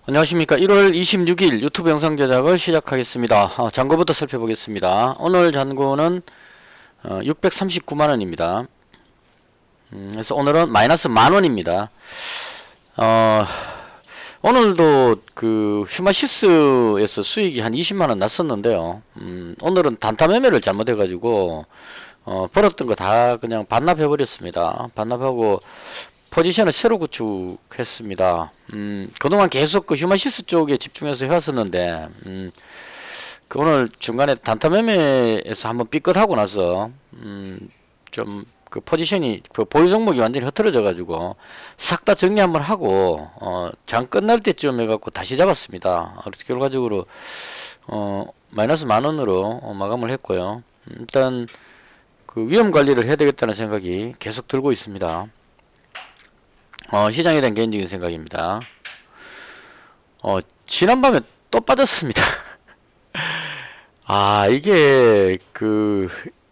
안녕하십니까. 1월 26일 유튜브 영상 제작을 시작하겠습니다. 잔고부터 살펴보겠습니다. 오늘 잔고는 639만원입니다. 그래서 오늘은 마이너스 만원입니다. 오늘도 그 휴마시스에서 수익이 한 20만원 났었는데요. 오늘은 단타 매매를 잘못해가지고 벌었던 거 다 그냥 반납해버렸습니다. 반납하고 포지션을 새로 구축했습니다. 그동안 계속 그 휴마시스 쪽에 집중해서 해왔었는데, 그 오늘 중간에 단타 매매에서 한번 삐끗하고 나서, 좀 그 포지션이, 그 보유 종목이 완전히 흐트러져가지고, 싹 다 정리 한번 하고, 장 끝날 때쯤 해갖고 다시 잡았습니다. 그래서 결과적으로, 마이너스 만원으로 마감을 했고요. 일단, 그 위험 관리를 해야 되겠다는 생각이 계속 들고 있습니다. 시장에 대한 개인적인 생각입니다. 지난밤에 또 빠졌습니다. 이게,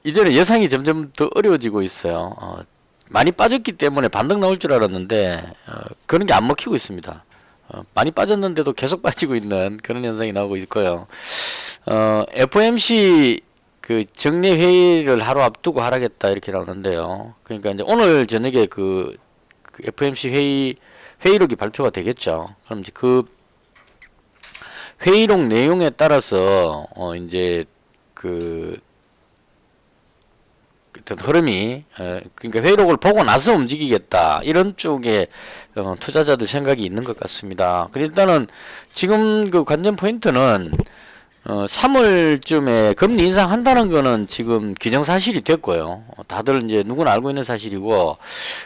이제는 예상이 점점 더 어려워지고 있어요. 많이 빠졌기 때문에 반등 나올 줄 알았는데, 그런 게 안 먹히고 있습니다. 많이 빠졌는데도 계속 빠지고 있는 그런 현상이 나오고 있고요. FOMC 그 정례 회의를 하루 앞두고 하라겠다 이렇게 나오는데요. 그러니까 이제 오늘 저녁에 그 FOMC 회의록이 발표가 되겠죠. 그럼 이제 그 회의록 내용에 따라서 이제 그 어떤 흐름이 그러니까 회의록을 보고 나서 움직이겠다 이런 쪽에 투자자들 생각이 있는 것 같습니다. 일단은 지금 그 관전 포인트는 3월쯤에 금리 인상한다는 거는 지금 기정사실이 됐고요. 다들 이제 누구나 알고 있는 사실이고,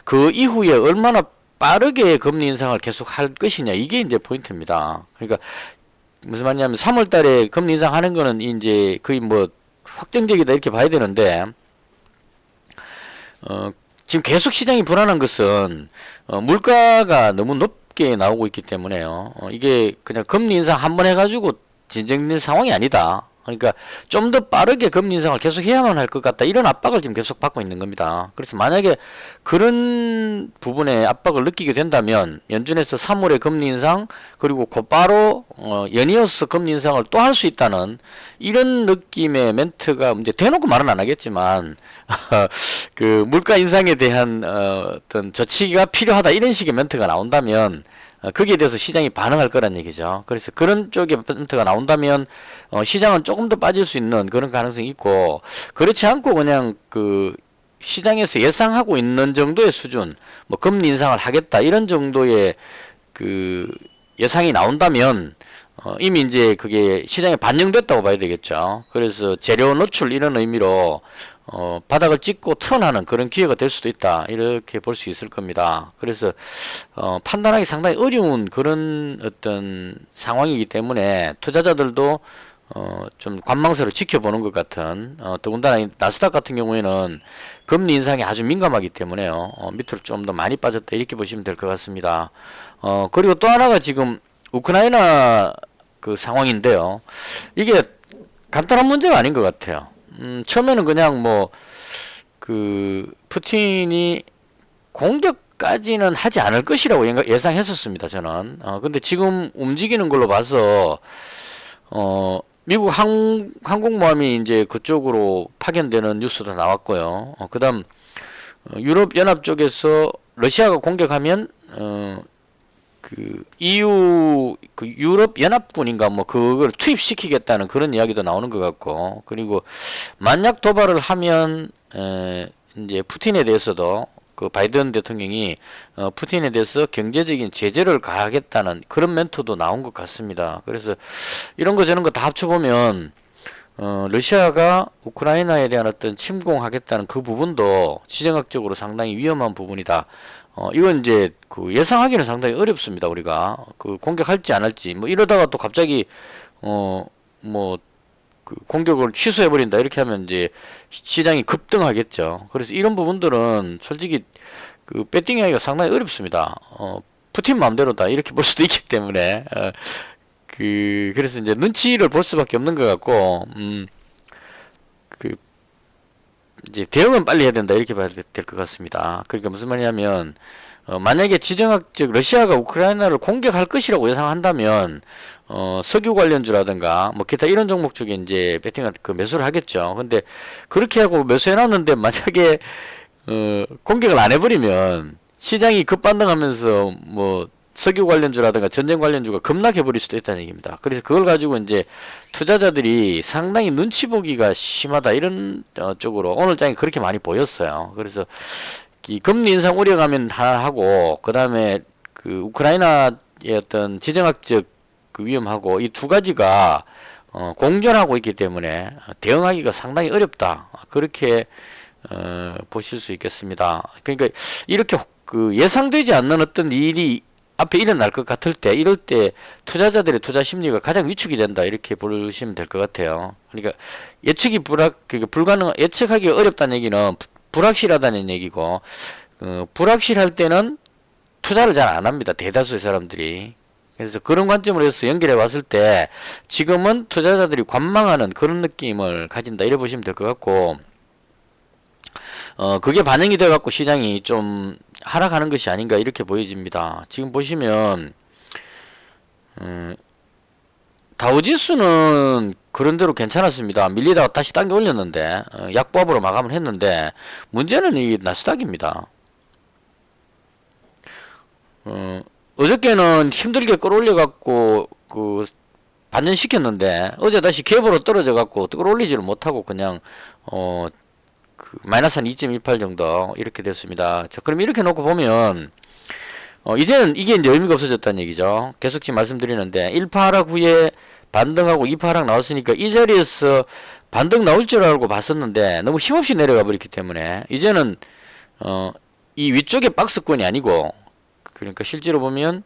그 이후에 얼마나 빠르게 금리 인상을 계속 할 것이냐, 이게 이제 포인트입니다. 그러니까, 무슨 말이냐면, 3월 달에 금리 인상하는 거는 이제 거의 뭐, 확정적이다, 이렇게 봐야 되는데, 지금 계속 시장이 불안한 것은, 물가가 너무 높게 나오고 있기 때문에요. 이게 그냥 금리 인상 한번 해가지고, 진정된 상황이 아니다. 그러니까 좀 더 빠르게 금리 인상을 계속 해야만 할 것 같다. 이런 압박을 지금 계속 받고 있는 겁니다. 그래서 만약에 그런 부분에 압박을 느끼게 된다면 연준에서 3월에 금리 인상 그리고 곧바로 연이어서 금리 인상을 또 할 수 있다는 이런 느낌의 멘트가 이제 대놓고 말은 안 하겠지만 그 물가 인상에 대한 어떤 조치가 필요하다 이런 식의 멘트가 나온다면 거기에 대해서 시장이 반응할 거란 얘기죠. 그래서 그런 쪽의 멘트가 나온다면 시장은 조금 더 빠질 수 있는 그런 가능성이 있고, 그렇지 않고 그냥 그 시장에서 예상하고 있는 정도의 수준, 뭐 금리 인상을 하겠다 이런 정도의 그 예상이 나온다면 이미 이제 그게 시장에 반영됐다고 봐야 되겠죠. 그래서 재료 노출 이런 의미로 바닥을 찍고 턴하는 그런 기회가 될 수도 있다. 이렇게 볼 수 있을 겁니다. 그래서 판단하기 상당히 어려운 그런 어떤 상황이기 때문에 투자자들도 좀 관망세로 지켜보는 것 같은 더군다나 나스닥 같은 경우에는 금리 인상에 아주 민감하기 때문에요. 밑으로 좀 더 많이 빠졌다 이렇게 보시면 될 것 같습니다. 그리고 또 하나가 지금 우크라이나 그 상황인데요. 이게 간단한 문제가 아닌 것 같아요. 처음에는 그냥 뭐, 푸틴이 공격까지는 하지 않을 것이라고 예상했었습니다, 저는. 근데 지금 움직이는 걸로 봐서, 미국 항공모함이 이제 그쪽으로 파견되는 뉴스도 나왔고요. 그 다음, 유럽연합 쪽에서 러시아가 공격하면, EU 유럽 연합군인가 뭐 그걸 투입시키겠다는 그런 이야기도 나오는 것 같고, 그리고 만약 도발을 하면 이제 푸틴에 대해서도 그 바이든 대통령이 푸틴에 대해서 경제적인 제재를 가하겠다는 그런 멘트도 나온 것 같습니다. 그래서 이런 거 저런 거 다 합쳐보면 러시아가 우크라이나에 대한 어떤 침공하겠다는 그 부분도 지정학적으로 상당히 위험한 부분이다. 이건 이제 그 예상하기는 상당히 어렵습니다. 우리가 그 공격할지 안 할지 뭐 이러다가 또 갑자기 뭐 그 공격을 취소해 버린다 이렇게 하면 이제 시장이 급등하겠죠. 그래서 이런 부분들은 솔직히 그 배팅하기가 상당히 어렵습니다. 푸틴 마음대로다 이렇게 볼 수도 있기 때문에 그래서 이제 눈치를 볼 수밖에 없는 것 같고 이제 대응은 빨리 해야 된다 이렇게 봐야 될 것 같습니다. 그러니까 무슨 말이냐면 만약에 즉 러시아가 우크라이나를 공격할 것이라고 예상한다면 석유 관련주라든가 뭐 기타 이런 종목 쪽에 이제 베팅을 매수를 하겠죠. 근데 그렇게 하고 매수해 놨는데 만약에 공격을 안 해버리면 시장이 급반등하면서 뭐 석유 관련주라든가 전쟁 관련주가 급락해 버릴 수도 있다는 얘기입니다. 그래서 그걸 가지고 이제 투자자들이 상당히 눈치 보기가 심하다 이런 쪽으로 오늘 장이 그렇게 많이 보였어요. 그래서 이 금리 인상 우려가면 하나 하고 그 다음에 그 우크라이나의 어떤 지정학적 그 위험하고 이 두 가지가 공존하고 있기 때문에 대응하기가 상당히 어렵다 그렇게 보실 수 있겠습니다. 그러니까 이렇게 그 예상되지 않는 어떤 일이 앞에 일어날 것 같을 때 이럴 때 투자자들의 투자 심리가 가장 위축이 된다 이렇게 보시면 될 것 같아요. 그러니까 예측이 불가능 예측하기 어렵다는 얘기는 불확실하다는 얘기고 불확실할 때는 투자를 잘 안 합니다. 대다수의 사람들이. 그래서 그런 관점으로 해서 연결해 봤을 때 지금은 투자자들이 관망하는 그런 느낌을 가진다 이래 보시면 될 것 같고 그게 반영이 돼 갖고 시장이 좀 하락하는 것이 아닌가 이렇게 보여집니다. 지금 보시면 다우지수는 그런대로 괜찮았습니다. 밀리다가 다시 당겨 올렸는데 약보합으로 마감을 했는데 문제는 이 나스닥입니다. 어저께는 힘들게 끌어올려 갖고 그 반전시켰는데 어제 다시 갭으로 떨어져 갖고 끌어올리지를 못하고 그냥 그 마이너스 한 2.28 정도 이렇게 됐습니다. 자, 그럼 이렇게 놓고 보면 이제는 이게 이제 의미가 없어졌다는 얘기죠. 계속 지금 말씀드리는데 1파 하락 후에 반등하고 2파 하락 나왔으니까 이 자리에서 반등 나올 줄 알고 봤었는데 너무 힘없이 내려가 버렸기 때문에 이제는 이 위쪽에 박스권이 아니고 그러니까 실제로 보면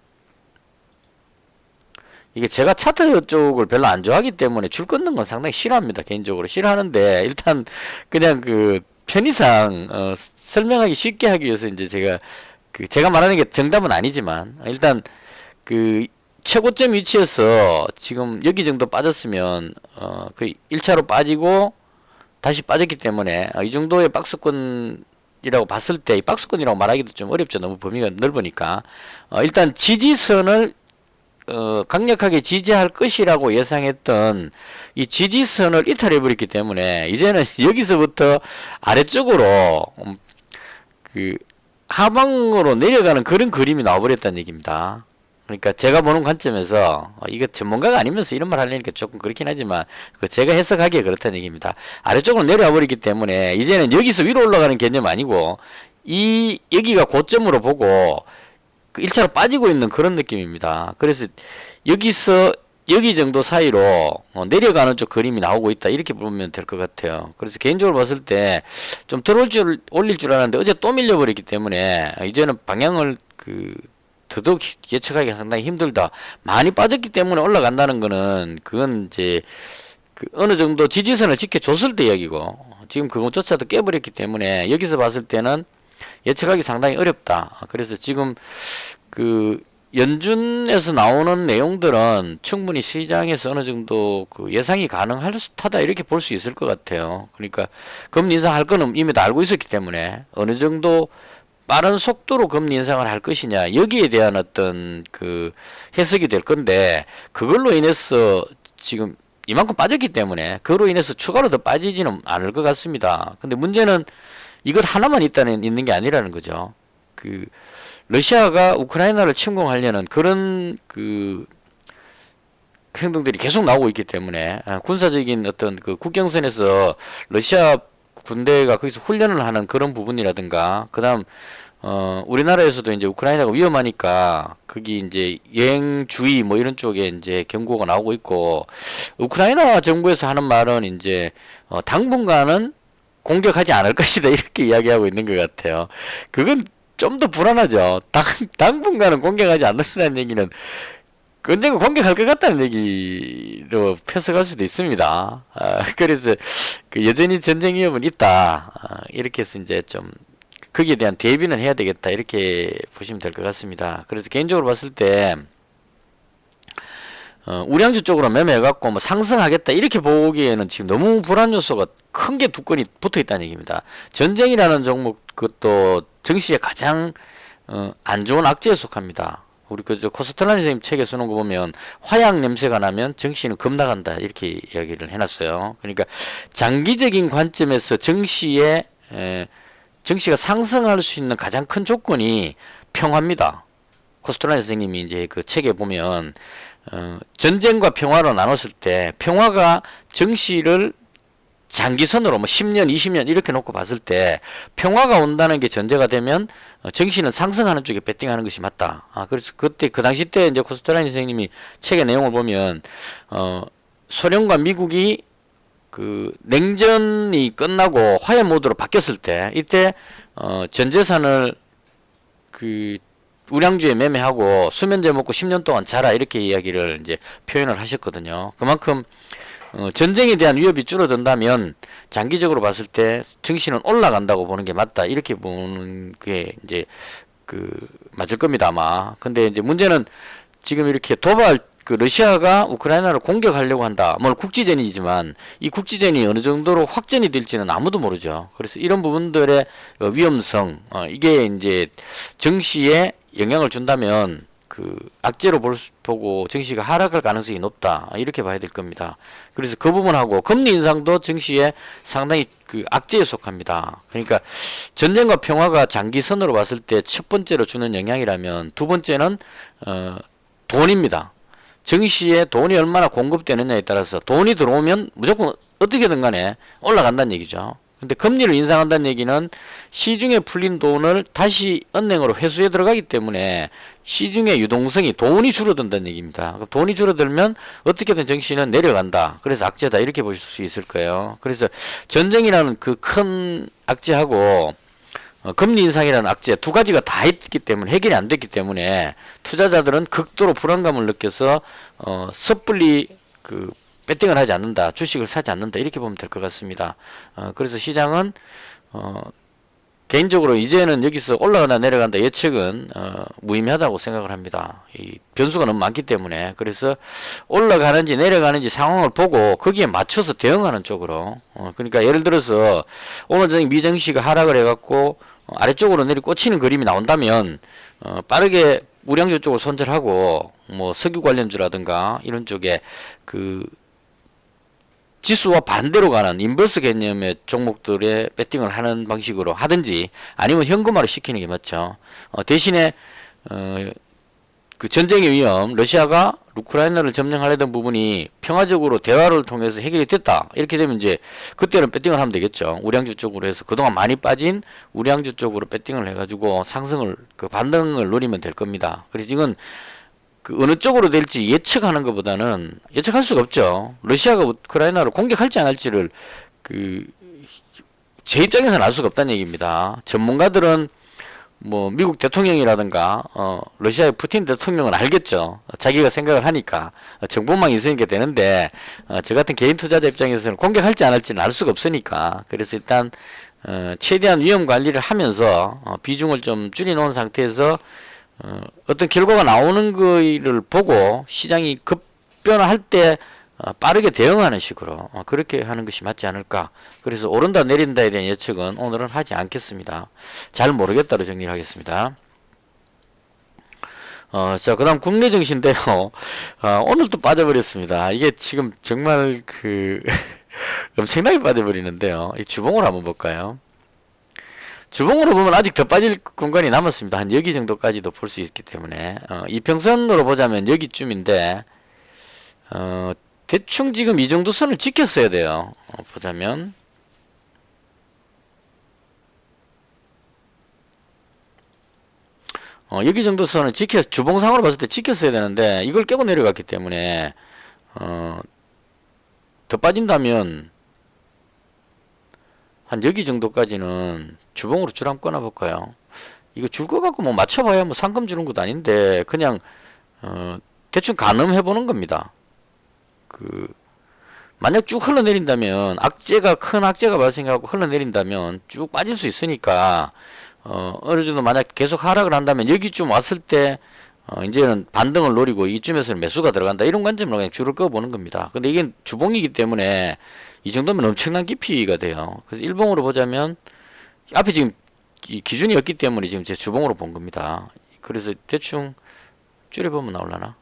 이게 제가 차트 쪽을 별로 안 좋아하기 때문에 줄 끊는 건 상당히 싫어합니다. 개인적으로 싫어하는데 일단 그냥 그 편의상 설명하기 쉽게 하기 위해서 이제 제가 말하는 게 정답은 아니지만 일단 그 최고점 위치에서 지금 여기 정도 빠졌으면 그 1차로 빠지고 다시 빠졌기 때문에 이 정도의 박스권이라고 봤을 때 이 박스권이라고 말하기도 좀 어렵죠. 너무 범위가 넓으니까 일단 지지선을 강력하게 지지할 것이라고 예상했던 이 지지선을 이탈해 버렸기 때문에 이제는 여기서부터 아래쪽으로 그 하방으로 내려가는 그런 그림이 나와버렸다는 얘기입니다. 그러니까 제가 보는 관점에서 이거 전문가가 아니면서 이런 말 하려니까 조금 그렇긴 하지만 제가 해석하기에 그렇다는 얘기입니다. 아래쪽으로 내려와 버리기 때문에 이제는 여기서 위로 올라가는 개념 아니고 여기가 고점으로 보고 1차로 빠지고 있는 그런 느낌입니다. 그래서 여기서 여기 정도 사이로 내려가는 쪽 그림이 나오고 있다 이렇게 보면 될 것 같아요. 그래서 개인적으로 봤을 때 좀 올릴 줄 알았는데 어제 또 밀려버렸기 때문에 이제는 방향을 더더욱 예측하기가 상당히 힘들다. 많이 빠졌기 때문에 올라간다는 거는 그건 이제 어느 정도 지지선을 지켜줬을 때 이야기고 지금 그것조차도 깨버렸기 때문에 여기서 봤을 때는 예측하기 상당히 어렵다. 그래서 지금 연준에서 나오는 내용들은 충분히 시장에서 어느 정도 예상이 가능할 듯하다 이렇게 볼 수 있을 것 같아요. 그러니까 금리 인상할 거는 이미 다 알고 있었기 때문에 어느 정도 빠른 속도로 금리 인상을 할 것이냐 여기에 대한 어떤 해석이 될 건데 그걸로 인해서 지금 이만큼 빠졌기 때문에 그로 인해서 추가로 더 빠지지는 않을 것 같습니다. 근데 문제는 이것 하나만 있는 게 아니라는 거죠. 러시아가 우크라이나를 침공하려는 그런 행동들이 계속 나오고 있기 때문에 군사적인 어떤 국경선에서 러시아 군대가 거기서 훈련을 하는 그런 부분이라든가 그다음 우리나라에서도 이제 우크라이나가 위험하니까 거기 이제 여행 주의 뭐 이런 쪽에 이제 경고가 나오고 있고 우크라이나 정부에서 하는 말은 이제 당분간은 공격하지 않을 것이다 이렇게 이야기하고 있는 것 같아요. 그건 좀 더 불안하죠. 당분간은 공격하지 않는다는 얘기는 언젠가 공격할 것 같다는 얘기로 해석할 수도 있습니다. 그래서 여전히 전쟁 위협은 있다. 이렇게 해서 이제 좀 거기에 대한 대비는 해야 되겠다 이렇게 보시면 될 것 같습니다. 그래서 개인적으로 봤을 때 우량주 쪽으로 매매해갖고 뭐 상승하겠다 이렇게 보기에는 지금 너무 불안 요소가 큰 게 두 건이 붙어 있다는 얘기입니다. 전쟁이라는 종목 그것도 증시에 가장 안 좋은 악재에 속합니다. 우리 그저 코스텔라니 선생님 책에 쓰는 거 보면 화약 냄새가 나면 정시는 겁나간다 이렇게 이야기를 해놨어요. 그러니까 장기적인 관점에서 정시가 상승할 수 있는 가장 큰 조건이 평화입니다. 코스텔라니 선생님이 이제 그 책에 보면 전쟁과 평화로 나눴을 때 평화가 정시를 장기선으로 뭐 10년, 20년 이렇게 놓고 봤을 때 평화가 온다는 게 전제가 되면 정시는 상승하는 쪽에 베팅하는 것이 맞다. 그래서 그때 그 당시 때 이제 코스텔라니 선생님이 책의 내용을 보면 소련과 미국이 그 냉전이 끝나고 화해 모드로 바뀌었을 때 이때 전 재산을 그 우량주에 매매하고 수면제 먹고 10년 동안 자라 이렇게 이야기를 이제 표현을 하셨거든요. 그만큼 전쟁에 대한 위협이 줄어든다면 장기적으로 봤을 때 증시는 올라간다고 보는 게 맞다 이렇게 보는 게 이제 그 맞을 겁니다 아마. 근데 이제 문제는 지금 이렇게 그 러시아가 우크라이나를 공격하려고 한다. 뭐 국지전이지만 이 국지전이 어느 정도로 확전이 될지는 아무도 모르죠. 그래서 이런 부분들의 위험성 이게 이제 정시에 영향을 준다면 그 악재로 보고 증시가 하락할 가능성이 높다 이렇게 봐야 될 겁니다. 그래서 그 부분하고 금리 인상도 증시에 상당히 그 악재에 속합니다. 그러니까 전쟁과 평화가 장기선으로 봤을 때 첫 번째로 주는 영향이라면 두 번째는 돈입니다. 증시에 돈이 얼마나 공급되느냐에 따라서 돈이 들어오면 무조건 어떻게든 간에 올라간다는 얘기죠. 근데 금리를 인상한다는 얘기는 시중에 풀린 돈을 다시 은행으로 회수해 들어가기 때문에 시중의 유동성이 돈이 줄어든다는 얘기입니다. 그럼 돈이 줄어들면 어떻게든 정시는 내려간다. 그래서 악재다 이렇게 보실 수 있을 거예요. 그래서 전쟁이라는 그 큰 악재하고 금리 인상이라는 악재 두 가지가 다 있기 때문에 해결이 안 됐기 때문에 투자자들은 극도로 불안감을 느껴서 섣불리 그 배팅을 하지 않는다, 주식을 사지 않는다 이렇게 보면 될 것 같습니다. 그래서 시장은 개인적으로 이제는 여기서 올라간다 내려간다 예측은 무의미하다고 생각을 합니다. 이 변수가 너무 많기 때문에. 그래서 올라가는지 내려가는지 상황을 보고 거기에 맞춰서 대응하는 쪽으로 그러니까 예를 들어서 오늘 저녁 미증시가 하락을 해갖고 아래쪽으로 내리 꽂히는 그림이 나온다면 빠르게 우량주 쪽을 손절하고 뭐 석유 관련주라든가 이런 쪽에 그 지수와 반대로 가는 인버스 개념의 종목들에 배팅을 하는 방식으로 하든지 아니면 현금화로 시키는 게 맞죠. 대신에 그 전쟁의 위험, 러시아가 우크라이나를 점령하려던 부분이 평화적으로 대화를 통해서 해결이 됐다. 이렇게 되면 이제 그때는 배팅을 하면 되겠죠. 우량주 쪽으로 해서 그동안 많이 빠진 우량주 쪽으로 배팅을 해가지고 상승을 그 반등을 노리면 될 겁니다. 그래서 이건 그 어느 쪽으로 될지 예측하는 것보다는 예측할 수가 없죠. 러시아가 우크라이나를 공격할지 안 할지를 그 제 입장에서는 알 수가 없다는 얘기입니다. 전문가들은 뭐 미국 대통령이라든가 러시아의 푸틴 대통령은 알겠죠. 자기가 생각을 하니까 정보망이 있으니까 되는데 저 같은 개인 투자자 입장에서는 공격할지 안 할지는 알 수가 없으니까 그래서 일단 최대한 위험 관리를 하면서 비중을 좀 줄여놓은 상태에서 어떤 결과가 나오는 거를 보고 시장이 급변화할 때 빠르게 대응하는 식으로 그렇게 하는 것이 맞지 않을까. 그래서 오른다 내린다에 대한 예측은 오늘은 하지 않겠습니다. 잘 모르겠다로 정리를 하겠습니다. 자, 그 다음 국내 증시인데요. 오늘 또 빠져버렸습니다. 이게 지금 정말 그 엄청나게 빠져버리는데요. 이 주봉으로 한번 볼까요? 주봉으로 보면 아직 더 빠질 공간이 남았습니다. 한 여기 정도까지도 볼 수 있기 때문에 이평선으로 보자면 여기쯤인데 대충 지금 이 정도 선을 지켰어야 돼요. 보자면 여기 정도 선을 주봉상으로 봤을 때 지켰어야 되는데 이걸 깨고 내려갔기 때문에 더 빠진다면 한 여기 정도까지는 주봉으로 줄 한번 꺼내 볼까요? 이거 줄 거 갖고 뭐 맞춰봐야 뭐 상금 주는 것도 아닌데 그냥 대충 가늠해 보는 겁니다. 만약 쭉 흘러내린다면 큰 악재가 발생하고 흘러내린다면 쭉 빠질 수 있으니까 어느 정도 만약 계속 하락을 한다면 여기쯤 왔을 때 이제는 반등을 노리고 이쯤에서는 매수가 들어간다 이런 관점으로 그냥 줄을 꺼 보는 겁니다. 근데 이게 주봉이기 때문에 이 정도면 엄청난 깊이가 돼요. 그래서 일봉으로 보자면 앞에 지금 이 기준이 없기 때문에 지금 제 주봉으로 본 겁니다. 그래서 대충 줄여보면 나올라나?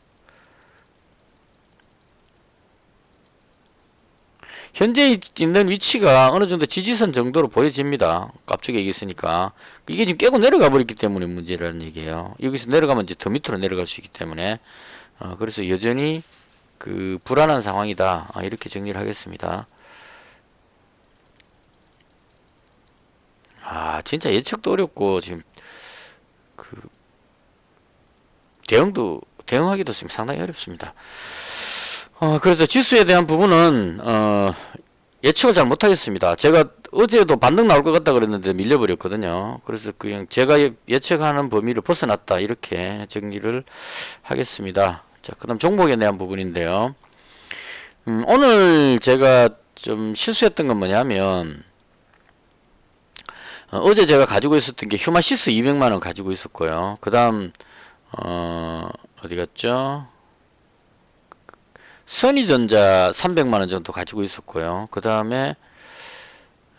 현재 있는 위치가 어느 정도 지지선 정도로 보여집니다. 앞쪽에 있으니까. 이게 지금 깨고 내려가 버렸기 때문에 문제라는 얘기예요. 여기서 내려가면 이제 더 밑으로 내려갈 수 있기 때문에. 그래서 여전히 그 불안한 상황이다. 이렇게 정리를 하겠습니다. 진짜 예측도 어렵고, 지금 그 대응하기도 지금 상당히 어렵습니다. 그래서 지수에 대한 부분은 예측을 잘 못하겠습니다. 제가 어제도 반등 나올 것 같다 그랬는데 밀려버렸거든요. 그래서 그냥 제가 예측하는 범위를 벗어났다 이렇게 정리를 하겠습니다. 자, 그다음 종목에 대한 부분인데요. 오늘 제가 좀 실수했던 건 뭐냐면 어제 제가 가지고 있었던 게 휴마시스 200만원 가지고 있었고요. 그 다음 어디 갔죠? 선희전자 300만원 정도 가지고 있었고요. 그 다음에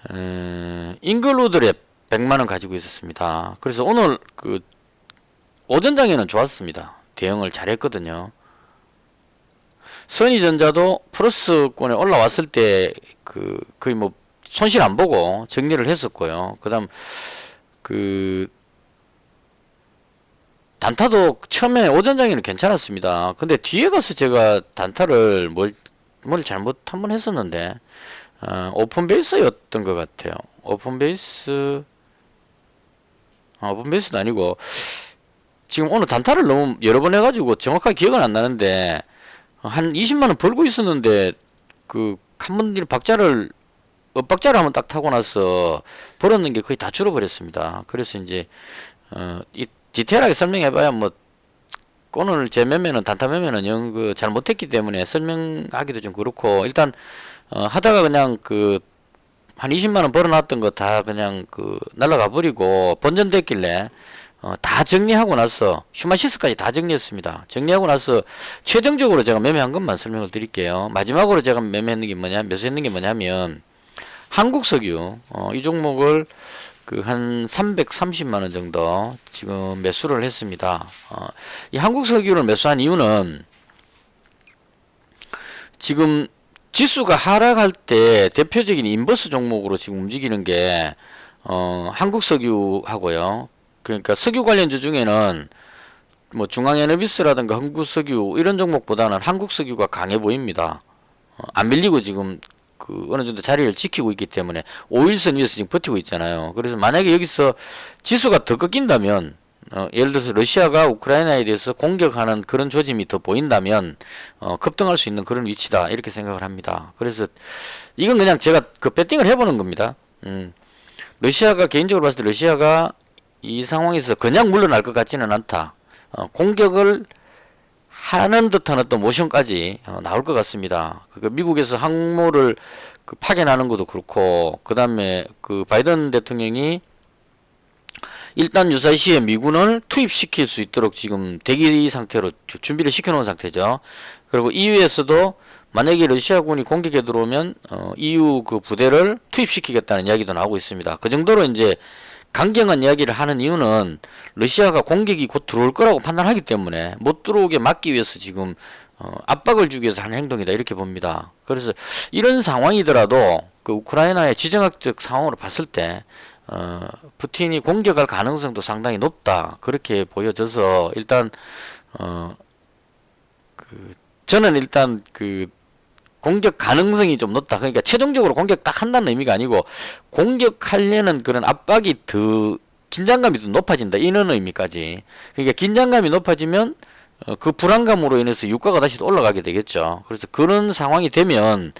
잉글로드랩 100만원 가지고 있었습니다. 그래서 오늘 그 오전장에는 좋았습니다. 대응을 잘했거든요. 선희전자도 플러스권에 올라왔을 때 거의 뭐 손실 안 보고 정리를 했었고요. 그 다음 단타도 처음에 오전장에는 괜찮았습니다. 근데 뒤에 가서 제가 단타를 뭘 잘못 한번 했었는데 오픈 베이스였던 것 같아요. 오픈 베이스도 아니고 지금 오늘 단타를 너무 여러 번 해가지고 정확하게 기억은 안 나는데 한 20만원 벌고 있었는데 한 번 엇박자를 한번 딱 타고 나서 벌었는 게 거의 다 줄어버렸습니다. 그래서 이제 이 디테일하게 설명해봐야 뭐 오늘 제 매매는 단타 매매는 영 잘 못했기 때문에 설명하기도 좀 그렇고 일단 하다가 그냥 한 20만원 벌어놨던 거 다 그냥 날라가 버리고 번전됐길래 다 정리하고 나서 휴마시스까지 다 정리했습니다. 정리하고 나서 최종적으로 제가 매매한 것만 설명을 드릴게요. 마지막으로 제가 매수했는 게 뭐냐면 한국석유 이 종목을 한 330만원 정도 지금 매수를 했습니다. 이 한국석유를 매수한 이유는 지금 지수가 하락할 때 대표적인 인버스 종목으로 지금 움직이는 게 한국석유하고요. 그러니까 석유 관련주 중에는 뭐 중앙에너비스라든가 흥구석유 이런 종목보다는 한국석유가 강해 보입니다. 안 밀리고 지금 어느 정도 자리를 지키고 있기 때문에 5일선 위에서 지금 버티고 있잖아요. 그래서 만약에 여기서 지수가 더 꺾인다면 예를 들어서 러시아가 우크라이나에 대해서 공격하는 그런 조짐이 더 보인다면 급등할 수 있는 그런 위치다 이렇게 생각을 합니다. 그래서 이건 그냥 제가 배팅을 해보는 겁니다. 러시아가 개인적으로 봤을 때 러시아가 이 상황에서 그냥 물러날 것 같지는 않다. 공격을 하는 듯한 어떤 모션까지 나올 것 같습니다. 미국에서 항모를 파견하는 것도 그렇고, 그 다음에 바이든 대통령이 일단 유사시에 미군을 투입시킬 수 있도록 지금 대기 상태로 준비를 시켜놓은 상태죠. 그리고 EU에서도 만약에 러시아군이 공격에 들어오면 EU 부대를 투입시키겠다는 이야기도 나오고 있습니다. 그 정도로 이제 강경한 이야기를 하는 이유는 러시아가 공격이 곧 들어올 거라고 판단하기 때문에 못 들어오게 막기 위해서 지금 압박을 주기 위해서 하는 행동이다 이렇게 봅니다. 그래서 이런 상황이더라도 우크라이나의 지정학적 상황으로 봤을 때 푸틴이 공격할 가능성도 상당히 높다 그렇게 보여져서 일단 저는 일단 공격 가능성이 좀 높다. 그러니까 최종적으로 공격 딱 한다는 의미가 아니고 공격하려는 그런 압박이 더 긴장감이 더 높아진다. 이런 의미까지. 그러니까 긴장감이 높아지면 그 불안감으로 인해서 유가가 다시 또 올라가게 되겠죠. 그래서 그런 상황이 되면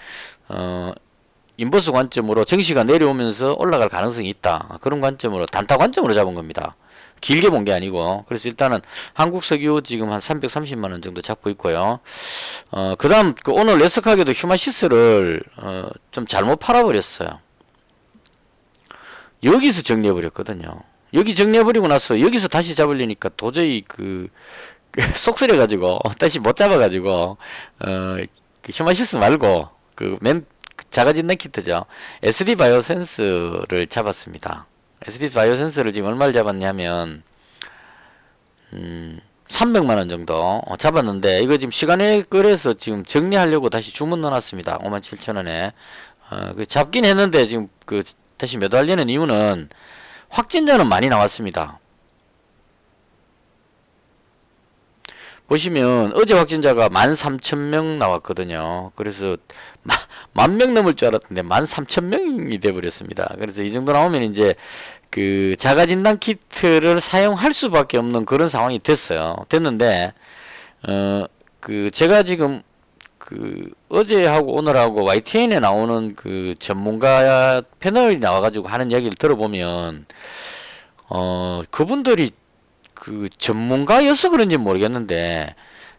인버스 관점으로 증시가 내려오면서 올라갈 가능성이 있다. 그런 관점으로 단타 관점으로 잡은 겁니다. 길게 본 게 아니고. 그래서 일단은 한국석유 지금 한 330만원 정도 잡고 있고요. 그 다음 오늘 레스카게도 휴마시스를 좀 잘못 팔아버렸어요. 여기서 정리해버렸거든요. 여기 정리해버리고 나서 여기서 다시 잡으려니까 도저히 쏙쓰려가지고 다시 못 잡아가지고 휴마시스 말고 자가진단 키트죠. SD 바이오센스를 잡았습니다. SD 바이오센서를 지금 얼마를 잡았냐면 300만 원 정도 잡았는데, 이거 지금 시간에 끌어서 지금 정리하려고 다시 주문 넣어놨습니다. 57,000원에. 그 잡긴 했는데 지금 그 다시 매도하려는 이유는 확진자는 많이 나왔습니다. 보시면 어제 확진자가 13,000명 나왔거든요. 그래서 10,000명 넘을 줄 알았는데 13,000명이 돼버렸습니다. 그래서 이 정도 나오면 이제 그 자가진단 키트를 사용할 수밖에 없는 그런 상황이 됐는데, 그 제가 지금 그 어제하고 오늘하고 YTN에 나오는 그 전문가 패널이 나와가지고 하는 이야기를 들어보면, 그분들이 그 전문가여서 그런지 모르겠는데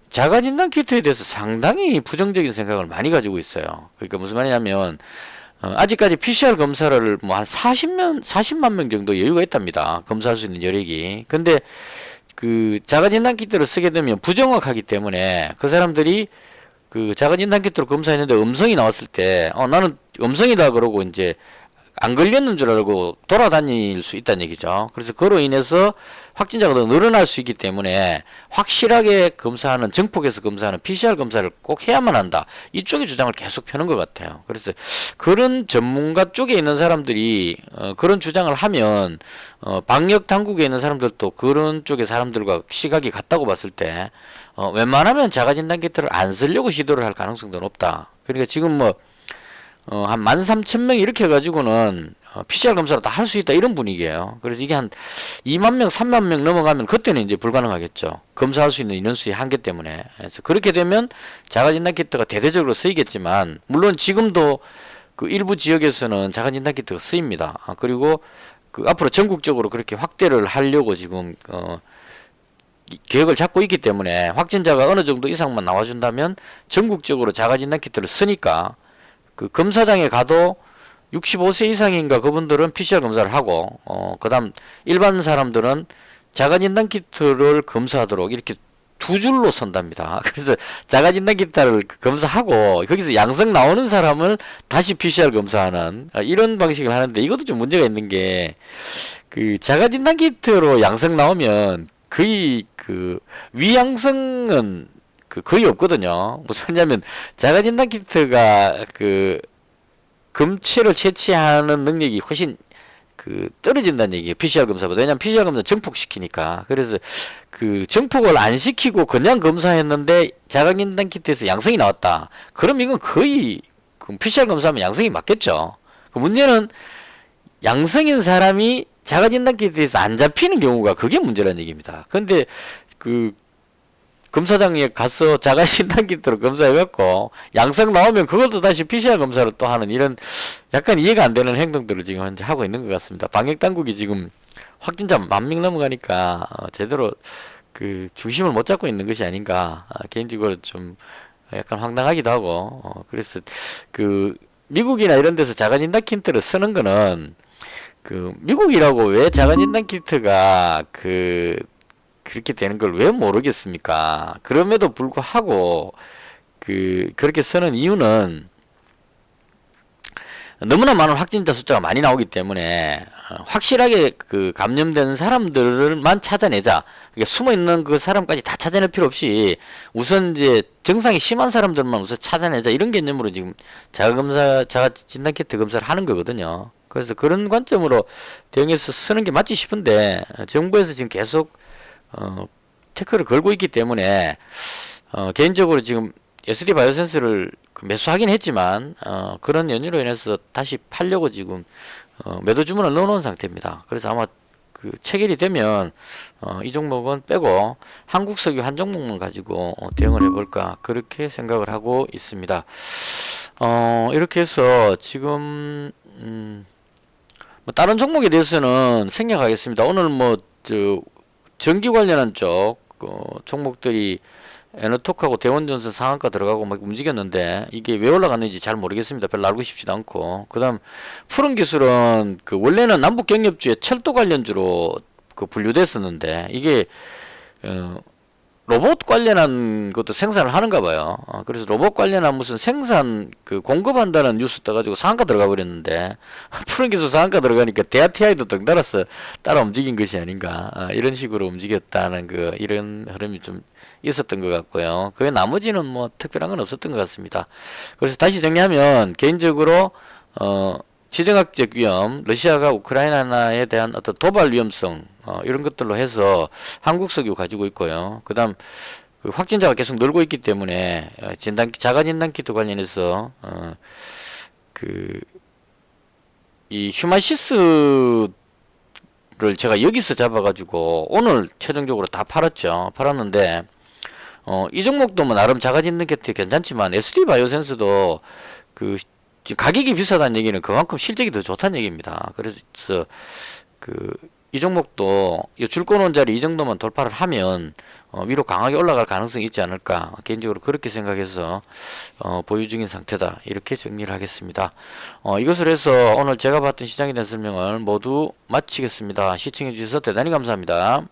자가진단 키트에 대해서 상당히 부정적인 생각을 많이 가지고 있어요. 그러니까 무슨 말이냐면, 아직까지 PCR 검사를 뭐 한 40만 명 정도 여유가 있답니다. 검사할 수 있는 여력이. 근데 그 자가진단 키트를 쓰게 되면 부정확하기 때문에 그 사람들이 그 자가진단 키트로 검사했는데 음성이 나왔을 때 나는 음성이다 그러고 이제 안 걸렸는 줄 알고 돌아다닐 수 있다는 얘기죠. 그래서 그로 인해서 확진자가 더 늘어날 수 있기 때문에 확실하게 검사하는, 정폭에서 검사하는 PCR 검사를 꼭 해야만 한다, 이쪽의 주장을 계속 펴는 것 같아요. 그래서 그런 전문가 쪽에 있는 사람들이 그런 주장을 하면 방역 당국에 있는 사람들도 그런 쪽의 사람들과 시각이 같다고 봤을 때 웬만하면 자가진단 키트를 안 쓰려고 시도를 할 가능성도 높다. 그러니까 지금 뭐 한 13,000명 이렇게 해가지고는 PCR 검사를 다 할 수 있다, 이런 분위기예요. 그래서 이게 한 2만 명, 3만 명 넘어가면 그때는 이제 불가능하겠죠. 검사할 수 있는 인원수의 한계 때문에. 그래서 그렇게 되면 자가진단 키트가 대대적으로 쓰이겠지만, 물론 지금도 그 일부 지역에서는 자가진단 키트가 쓰입니다. 그리고 그 앞으로 전국적으로 그렇게 확대를 하려고 지금 계획을 잡고 있기 때문에, 확진자가 어느 정도 이상만 나와준다면 전국적으로 자가진단 키트를 쓰니까 그 검사장에 가도 65세 이상인가 그분들은 PCR 검사를 하고, 그 다음 일반 사람들은 자가진단 키트를 검사하도록 이렇게 두 줄로 선답니다. 그래서 자가진단 키트를 검사하고 거기서 양성 나오는 사람을 다시 PCR 검사하는 이런 방식을 하는데, 이것도 좀 문제가 있는 게, 그 자가진단 키트로 양성 나오면 거의 그 위양성은 거의 없거든요. 무슨 말이냐면 자가진단 키트가 그 검체를 채취하는 능력이 훨씬 그 떨어진다는 얘기예요. PCR 검사보다. 왜냐면 PCR 검사 정폭시키니까. 그래서 그 정폭을 안 시키고 그냥 검사했는데 자가진단 키트에서 양성이 나왔다, 그럼 이건 거의 그 PCR 검사하면 양성이 맞겠죠. 그 문제는 양성인 사람이 자가진단 키트에서 안 잡히는 경우가, 그게 문제라는 얘기입니다. 근데 그 검사장에 가서 자가진단 키트로 검사해갖고 양성 나오면 그것도 다시 PCR 검사를 또 하는, 이런 약간 이해가 안 되는 행동들을 지금 현재 하고 있는 것 같습니다. 방역당국이 지금 확진자 10,000명 넘어가니까 제대로 그 중심을 못 잡고 있는 것이 아닌가, 개인적으로 좀 약간 황당하기도 하고. 그래서 그 미국이나 이런 데서 자가진단 키트를 쓰는 거는, 그 미국이라고 왜 자가진단 키트가 그렇게 되는 걸 왜 모르겠습니까? 그럼에도 불구하고 그렇게 쓰는 이유는, 너무나 많은 확진자 숫자가 많이 나오기 때문에 확실하게 그 감염된 사람들만 찾아내자. 그러니까 숨어 있는 그 사람까지 다 찾아낼 필요 없이 우선 이제 증상이 심한 사람들만 우선 찾아내자, 이런 개념으로 지금 자가진단 키트 검사를 하는 거거든요. 그래서 그런 관점으로 대응해서 쓰는 게 맞지 싶은데, 정부에서 지금 계속 태클을 걸고 있기 때문에 개인적으로 지금 SD 바이오센스를 매수하긴 했지만 그런 연유로 인해서 다시 팔려고 지금 매도 주문을 넣어놓은 상태입니다. 그래서 아마 그 체결이 되면 이 종목은 빼고 한국석유 한 종목만 가지고 대응을 해볼까, 그렇게 생각을 하고 있습니다. 이렇게 해서 지금 뭐 다른 종목에 대해서는 생략하겠습니다. 오늘 뭐 전기 관련한 쪽 종목들이 에너톡하고 대원전선 상한가 들어가고 막 움직였는데, 이게 왜 올라갔는지 잘 모르겠습니다. 별로 알고 싶지도 않고. 그 다음 푸른기술은 그 원래는 남북경협주의 철도 관련주로 그 분류됐었는데, 이게 로봇 관련한 것도 생산을 하는가 봐요. 그래서 로봇 관련한 무슨 생산 그 공급한다는 뉴스 떠가지고 상한가 들어가 버렸는데 푸른 기술 상한가 들어가니까 대아티아이도 덩달아서 따라 움직인 것이 아닌가, 이런 식으로 움직였다는 그 이런 흐름이 좀 있었던 것 같고요. 그 나머지는 뭐 특별한 건 없었던 것 같습니다. 그래서 다시 정리하면 개인적으로 지정학적 위험, 러시아가 우크라이나에 대한 어떤 도발 위험성, 이런 것들로 해서 한국 석유 가지고 있고요. 그다음 그 확진자가 계속 늘고 있기 때문에 자가 진단키트 관련해서 그 이 휴마시스를 제가 여기서 잡아가지고 오늘 최종적으로 다 팔았는데 이 종목도 뭐 나름 자가 진단키트 괜찮지만 SD 바이오센스도 그 가격이 비싸다는 얘기는 그만큼 실적이 더 좋다는 얘기입니다. 그래서 이 종목도 줄권원 자리 이 정도만 돌파를 하면 위로 강하게 올라갈 가능성이 있지 않을까, 개인적으로 그렇게 생각해서 보유 중인 상태다, 이렇게 정리를 하겠습니다. 이것을 해서 오늘 제가 봤던 시장에 대한 설명을 모두 마치겠습니다. 시청해 주셔서 대단히 감사합니다.